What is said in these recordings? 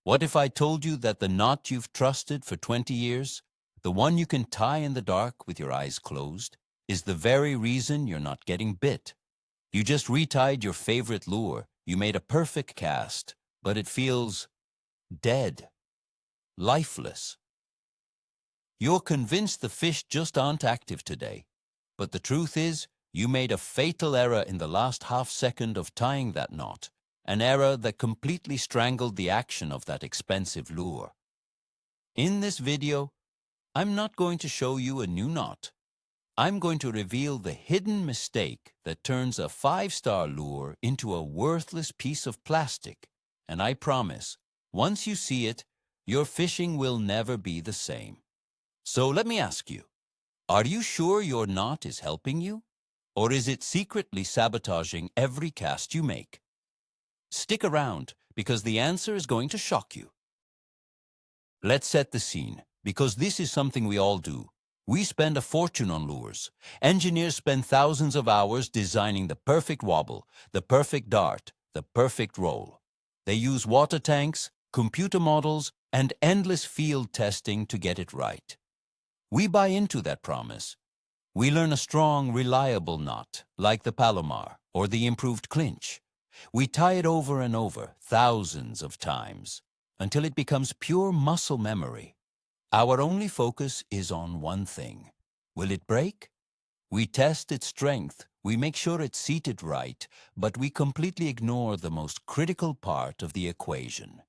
What if I told you that the knot you've trusted for 20 years, the one you can tie in the dark with your eyes closed, is the very reason you're not getting bit? You just retied your favorite lure, you made a perfect cast, but it feels dead, lifeless. You're convinced the fish just aren't active today, but the truth is, you made a fatal error in the last half second of tying that knot, an error that completely strangled the action of that expensive lure. In this video, I'm not going to show you a new knot. I'm going to reveal the hidden mistake that turns a 5-star lure into a worthless piece of plastic. And I promise, once you see it, your fishing will never be the same. So let me ask you, are you sure your knot is helping you? Or is it secretly sabotaging every cast you make? Stick around, because the answer is going to shock you. Let's set the scene, because this is something we all do. We spend a fortune on lures. Engineers spend thousands of hours designing the perfect wobble, the perfect dart, the perfect roll. They use water tanks, computer models, and endless field testing to get it right. We buy into that promise. We learn a strong, reliable knot, like the Palomar or the improved clinch. We tie it over and over, thousands of times, until it becomes pure muscle memory. Our only focus is on one thing. Will it break? We test its strength, we make sure it's seated right, but we completely ignore the most critical part of the equation: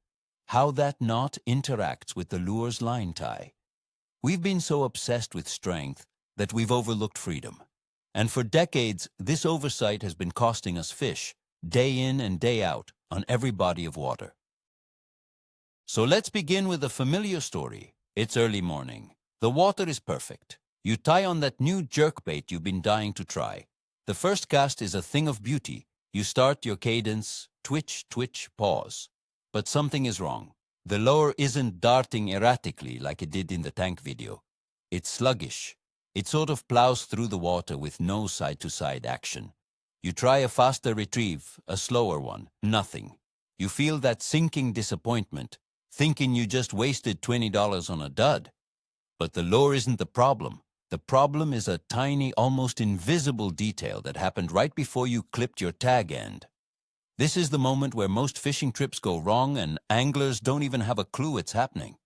how that knot interacts with the lure's line tie. We've been so obsessed with strength that we've overlooked freedom. And for decades, this oversight has been costing us fish, day in and day out, on every body of water. So let's begin with a familiar story. It's early morning. The water is perfect. You tie on that new jerkbait you've been dying to try. The first cast is a thing of beauty. You start your cadence, twitch, twitch, pause. But something is wrong. The lure isn't darting erratically like it did in the tank video. It's sluggish. It sort of plows through the water with no side-to-side action. You try a faster retrieve, a slower one, nothing. You feel that sinking disappointment, thinking you just wasted $20 on a dud. But the lure isn't the problem. The problem is a tiny, almost invisible detail that happened right before you clipped your tag end. This is the moment where most fishing trips go wrong and anglers don't even have a clue it's happening.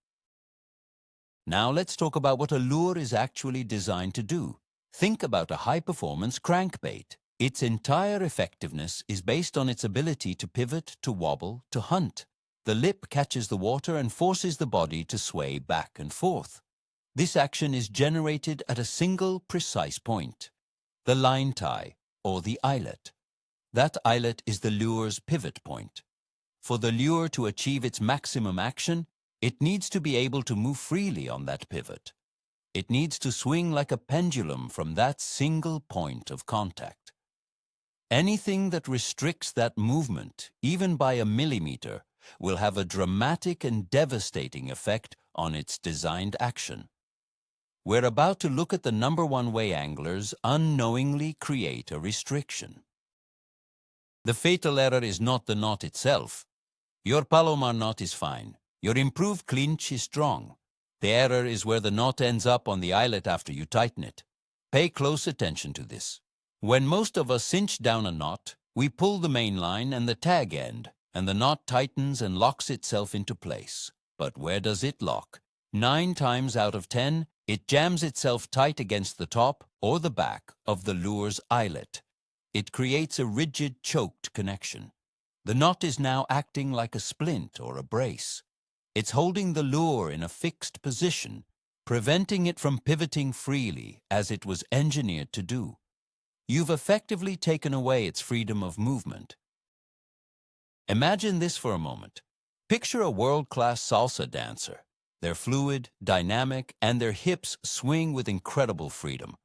Now let's talk about what a lure is actually designed to do. Think about a high-performance crankbait. Its entire effectiveness is based on its ability to pivot, to wobble, to hunt. The lip catches the water and forces the body to sway back and forth. This action is generated at a single precise point: the line tie, or the eyelet. That eyelet is the lure's pivot point. For the lure to achieve its maximum action, it needs to be able to move freely on that pivot. It needs to swing like a pendulum from that single point of contact. Anything that restricts that movement, even by a millimeter, will have a dramatic and devastating effect on its designed action. We're about to look at the #1 way anglers unknowingly create a restriction. The fatal error is not the knot itself. Your Palomar knot is fine. Your improved clinch is strong. The error is where the knot ends up on the eyelet after you tighten it. Pay close attention to this. When most of us cinch down a knot, we pull the main line and the tag end, and the knot tightens and locks itself into place. But where does it lock? 9 times out of 10, it jams itself tight against the top or the back of the lure's eyelet. It creates a rigid, choked connection. The knot is now acting like a splint or a brace. It's holding the lure in a fixed position, preventing it from pivoting freely as it was engineered to do. You've effectively taken away its freedom of movement. Imagine this for a moment. Picture a world-class salsa dancer. They're fluid, dynamic, and their hips swing with incredible freedom.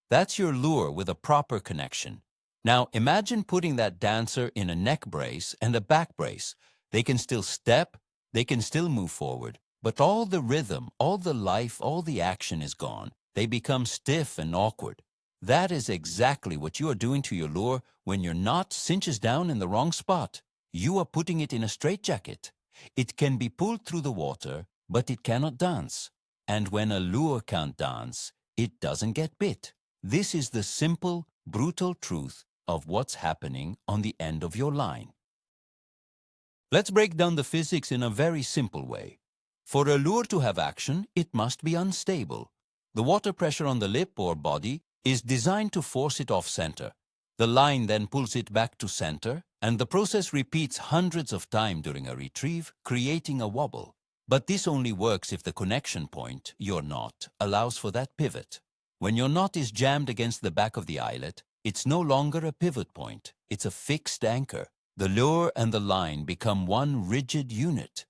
That's your lure with a proper connection. Now imagine putting that dancer in a neck brace and a back brace. They can still step, they can still move forward, but all the rhythm, all the life, all the action is gone. They become stiff and awkward. That is exactly what you are doing to your lure when your knot cinches down in the wrong spot. You are putting it in a straitjacket. It can be pulled through the water, but it cannot dance. And when a lure can't dance, it doesn't get bit. This is the simple, brutal truth of what's happening on the end of your line. Let's break down the physics in a very simple way. For a lure to have action, it must be unstable. The water pressure on the lip or body is designed to force it off center. The line then pulls it back to center, and the process repeats hundreds of times during a retrieve, creating a wobble. But this only works if the connection point, your knot, allows for that pivot. When your knot is jammed against the back of the eyelet, it's no longer a pivot point, it's a fixed anchor. The lure and the line become one rigid unit.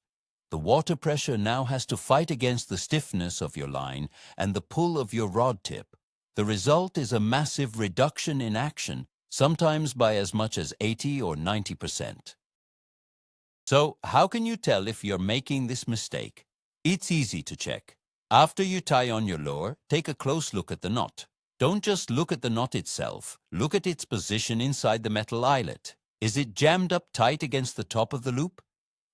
The water pressure now has to fight against the stiffness of your line and the pull of your rod tip. The result is a massive reduction in action, sometimes by as much as 80 or 90%. So, how can you tell if you're making this mistake? It's easy to check. After you tie on your lure, take a close look at the knot. Don't just look at the knot itself, look at its position inside the metal eyelet. Is it jammed up tight against the top of the loop?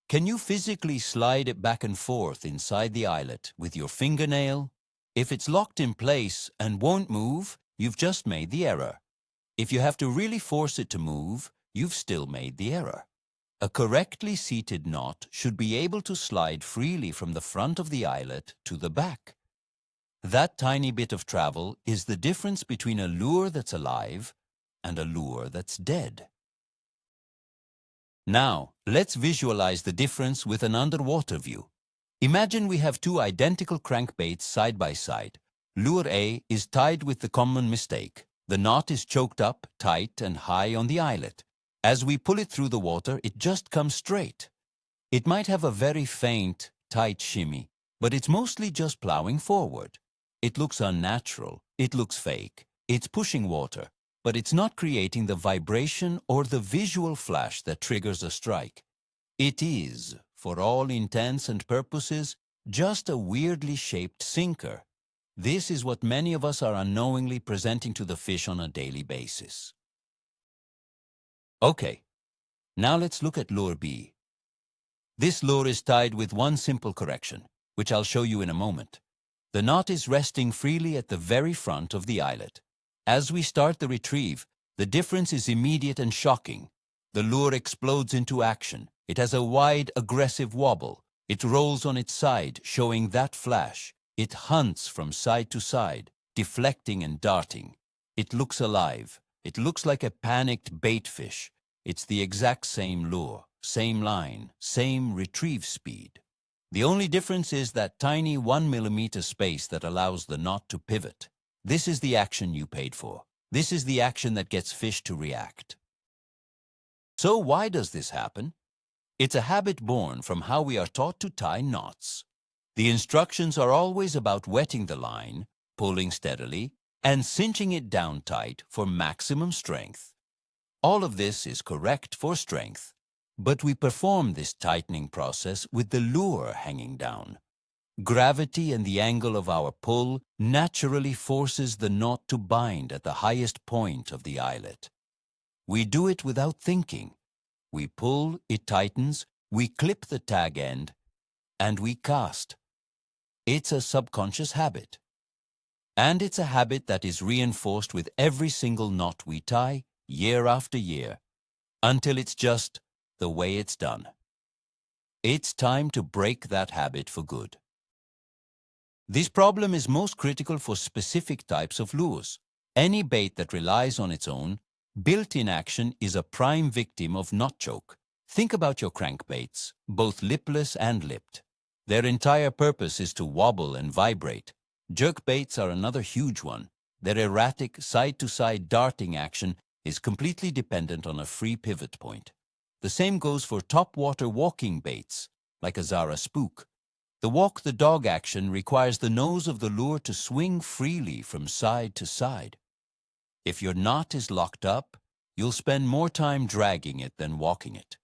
Can you physically slide it back and forth inside the eyelet with your fingernail? If it's locked in place and won't move, you've just made the error. If you have to really force it to move, you've still made the error. A correctly seated knot should be able to slide freely from the front of the eyelet to the back. That tiny bit of travel is the difference between a lure that's alive and a lure that's dead. Now, let's visualize the difference with an underwater view. Imagine we have two identical crankbaits side by side. Lure A is tied with the common mistake. The knot is choked up, tight, and high on the eyelet. As we pull it through the water, it just comes straight. It might have a very faint, tight shimmy, but it's mostly just plowing forward. It looks unnatural, it looks fake, it's pushing water, but it's not creating the vibration or the visual flash that triggers a strike. It is, for all intents and purposes, just a weirdly shaped sinker. This is what many of us are unknowingly presenting to the fish on a daily basis. Okay, now let's look at lure B. This lure is tied with one simple correction, which I'll show you in a moment. The knot is resting freely at the very front of the eyelet. As we start the retrieve, the difference is immediate and shocking. The lure explodes into action. It has a wide, aggressive wobble. It rolls on its side, showing that flash. It hunts from side to side, deflecting and darting. It looks alive. It looks like a panicked bait fish. It's the exact same lure, same line, same retrieve speed. The only difference is that tiny 1 millimeter space that allows the knot to pivot. This is the action you paid for. This is the action that gets fish to react. So why does this happen? It's a habit born from how we are taught to tie knots. The instructions are always about wetting the line, pulling steadily, and cinching it down tight for maximum strength. All of this is correct for strength, but we perform this tightening process with the lure hanging down. Gravity and the angle of our pull naturally forces the knot to bind at the highest point of the eyelet. We do it without thinking. We pull, it tightens, we clip the tag end, and we cast. It's a subconscious habit. And it's a habit that is reinforced with every single knot we tie, year after year, until it's just the way it's done. It's time to break that habit for good. This problem is most critical for specific types of lures. Any bait that relies on its own, built-in action is a prime victim of knot choke. Think about your crankbaits, both lipless and lipped. Their entire purpose is to wobble and vibrate. Jerkbaits are another huge one. Their erratic, side-to-side darting action is completely dependent on a free pivot point. The same goes for topwater walking baits, like a Zara spook. The walk the dog action requires the nose of the lure to swing freely from side to side. If your knot is locked up, you'll spend more time dragging it than walking it.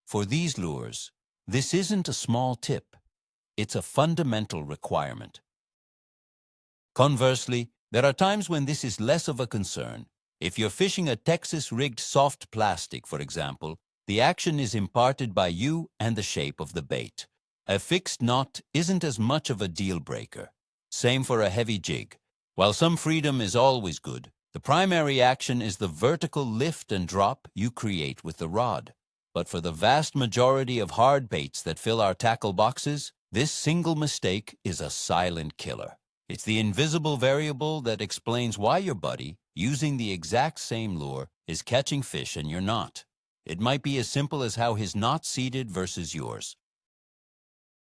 For these lures, this isn't a small tip. It's a fundamental requirement. Conversely, there are times when this is less of a concern. If you're fishing a Texas-rigged soft plastic, for example, The action is imparted by you and the shape of the bait. A fixed knot isn't as much of a deal breaker. Same for a heavy jig. While some freedom is always good, the primary action is the vertical lift and drop you create with the rod. But for the vast majority of hard baits that fill our tackle boxes, this single mistake is a silent killer. It's the invisible variable that explains why your buddy, using the exact same lure, is catching fish and you're not. It might be as simple as how his knot's seated versus yours.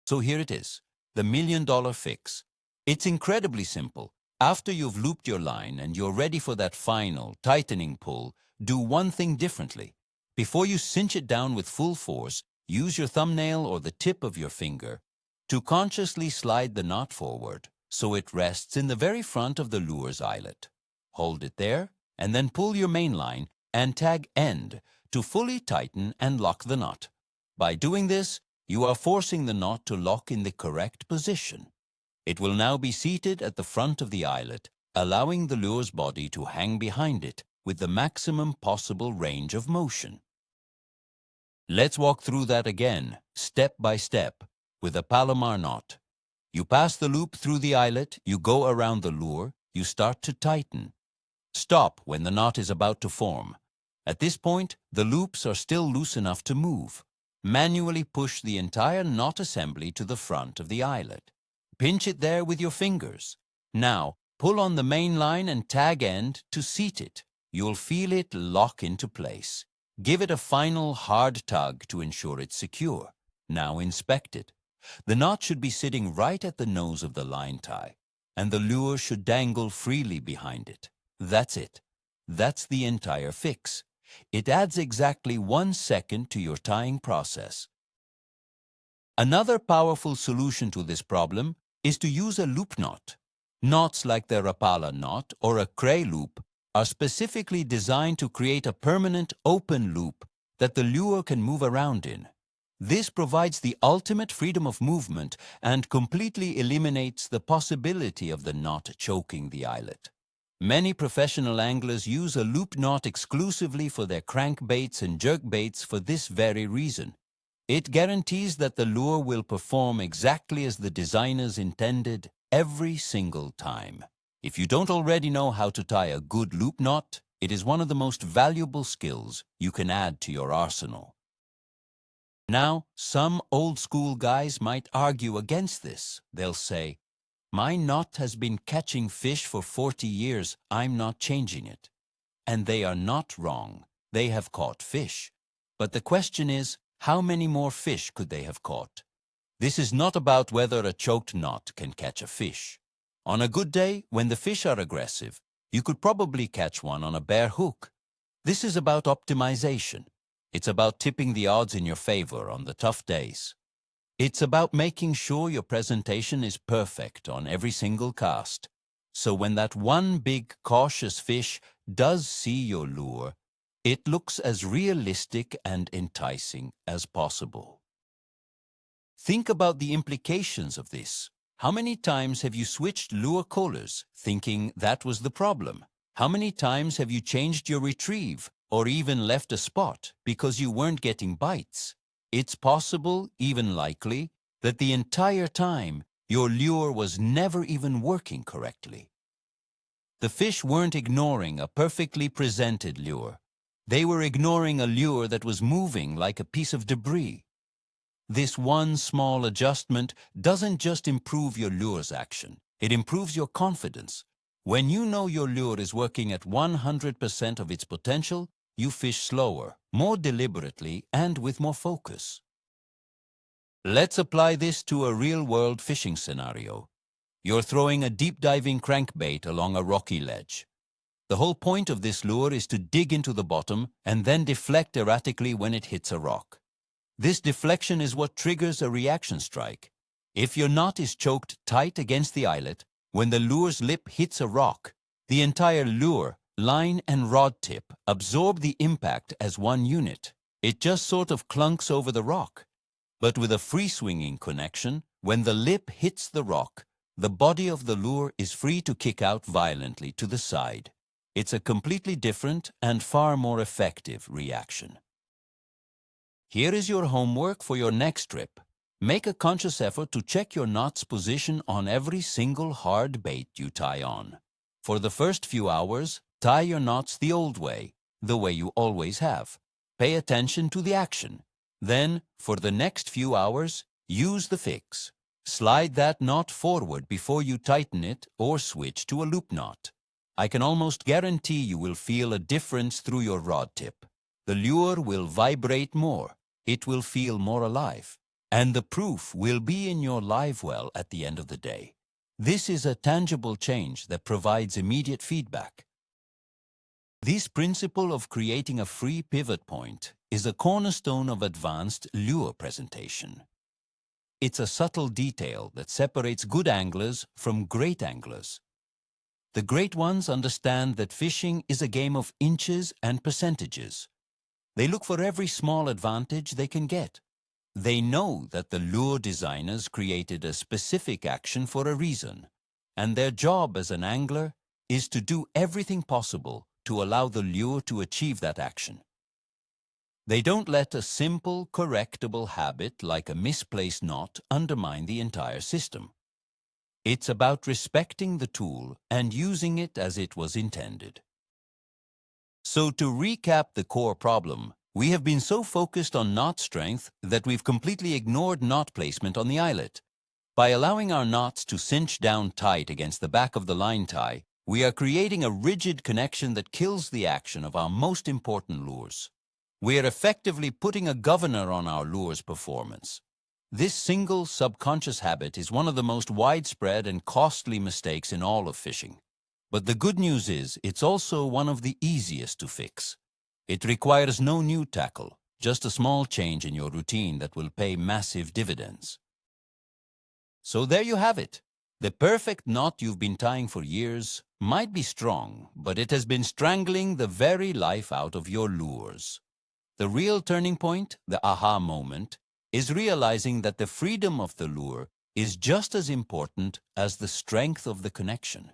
So here it is, the $1 million fix. It's incredibly simple. After you've looped your line and you're ready for that final, tightening pull, do one thing differently. Before you cinch it down with full force, use your thumbnail or the tip of your finger to consciously slide the knot forward so it rests in the very front of the lure's eyelet. Hold it there, and then pull your main line and tag end to fully tighten and lock the knot. By doing this, you are forcing the knot to lock in the correct position. It will now be seated at the front of the eyelet, allowing the lure's body to hang behind it with the maximum possible range of motion. Let's walk through that again, step by step, with a Palomar knot. You pass the loop through the eyelet, you go around the lure, you start to tighten. Stop when the knot is about to form. At this point, the loops are still loose enough to move. Manually push the entire knot assembly to the front of the eyelet. Pinch it there with your fingers. Now, pull on the main line and tag end to seat it. You'll feel it lock into place. Give it a final hard tug to ensure it's secure. Now inspect it. The knot should be sitting right at the nose of the line tie, and the lure should dangle freely behind it. That's it. That's the entire fix. It adds exactly 1 second to your tying process. Another powerful solution to this problem is to use a loop knot. Knots like the Rapala knot or a cray loop are specifically designed to create a permanent open loop that the lure can move around in. This provides the ultimate freedom of movement and completely eliminates the possibility of the knot choking the eyelet. Many professional anglers use a loop knot exclusively for their crankbaits and jerkbaits for this very reason. It guarantees that the lure will perform exactly as the designers intended every single time. If you don't already know how to tie a good loop knot, it is one of the most valuable skills you can add to your arsenal. Now, some old-school guys might argue against this. They'll say, "My knot has been catching fish for 40 years, I'm not changing it." And they are not wrong. They have caught fish. But the question is, how many more fish could they have caught? This is not about whether a choked knot can catch a fish. On a good day, when the fish are aggressive, you could probably catch one on a bare hook. This is about optimization. It's about tipping the odds in your favor on the tough days. It's about making sure your presentation is perfect on every single cast. So when that one big cautious fish does see your lure, it looks as realistic and enticing as possible. Think about the implications of this. How many times have you switched lure collars thinking that was the problem? How many times have you changed your retrieve or even left a spot because you weren't getting bites? It's possible, even likely, that the entire time your lure was never even working correctly. The fish weren't ignoring a perfectly presented lure. They were ignoring a lure that was moving like a piece of debris. This one small adjustment doesn't just improve your lure's action, it improves your confidence. When you know your lure is working at 100% of its potential, you fish slower, more deliberately, and with more focus. Let's apply this to a real-world fishing scenario. You're throwing a deep-diving crankbait along a rocky ledge. The whole point of this lure is to dig into the bottom and then deflect erratically when it hits a rock. This deflection is what triggers a reaction strike. If your knot is choked tight against the eyelet, when the lure's lip hits a rock, the entire lure, line and rod tip absorb the impact as one unit. It just sort of clunks over the rock. But with a free-swinging connection, when the lip hits the rock, the body of the lure is free to kick out violently to the side. It's a completely different and far more effective reaction. Here is your homework for your next trip. Make a conscious effort to check your knot's position on every single hard bait you tie on. For the first few hours, tie your knots the old way, the way you always have. Pay attention to the action. Then, for the next few hours, use the fix. Slide that knot forward before you tighten it or switch to a loop knot. I can almost guarantee you will feel a difference through your rod tip. The lure will vibrate more, it will feel more alive, and the proof will be in your live well at the end of the day. This is a tangible change that provides immediate feedback. This principle of creating a free pivot point is a cornerstone of advanced lure presentation. It's a subtle detail that separates good anglers from great anglers. The great ones understand that fishing is a game of inches and percentages. They look for every small advantage they can get. They know that the lure designers created a specific action for a reason, and their job as an angler is to do everything possible to allow the lure to achieve that action. They don't let a simple, correctable habit like a misplaced knot undermine the entire system. It's about respecting the tool and using it as it was intended. So to recap the core problem, we have been so focused on knot strength that we've completely ignored knot placement on the eyelet. By allowing our knots to cinch down tight against the back of the line tie, we are creating a rigid connection that kills the action of our most important lures. We are effectively putting a governor on our lure's performance. This single subconscious habit is one of the most widespread and costly mistakes in all of fishing. But the good news is it's also one of the easiest to fix. It requires no new tackle, just a small change in your routine that will pay massive dividends. So there you have it. The perfect knot you've been tying for years might be strong, but it has been strangling the very life out of your lures. The real turning point, the aha moment, is realizing that the freedom of the lure is just as important as the strength of the connection.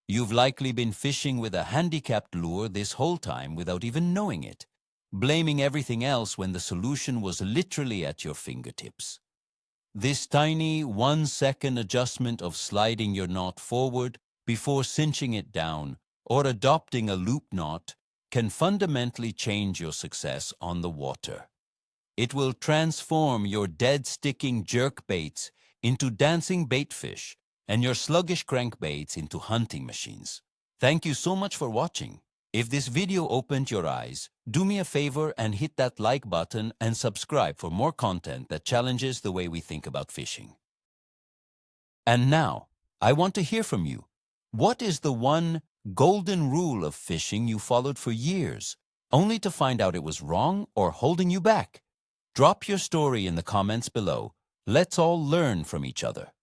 You've likely been fishing with a handicapped lure this whole time without even knowing it, blaming everything else when the solution was literally at your fingertips. This tiny 1-second adjustment of sliding your knot forward before cinching it down or adopting a loop knot can fundamentally change your success on the water. It will transform your dead-sticking jerkbaits into dancing baitfish and your sluggish crankbaits into hunting machines. Thank you so much for watching. If this video opened your eyes, do me a favor and hit that like button and subscribe for more content that challenges the way we think about fishing. And now, I want to hear from you. What is the one golden rule of fishing you followed for years, only to find out it was wrong or holding you back? Drop your story in the comments below. Let's all learn from each other.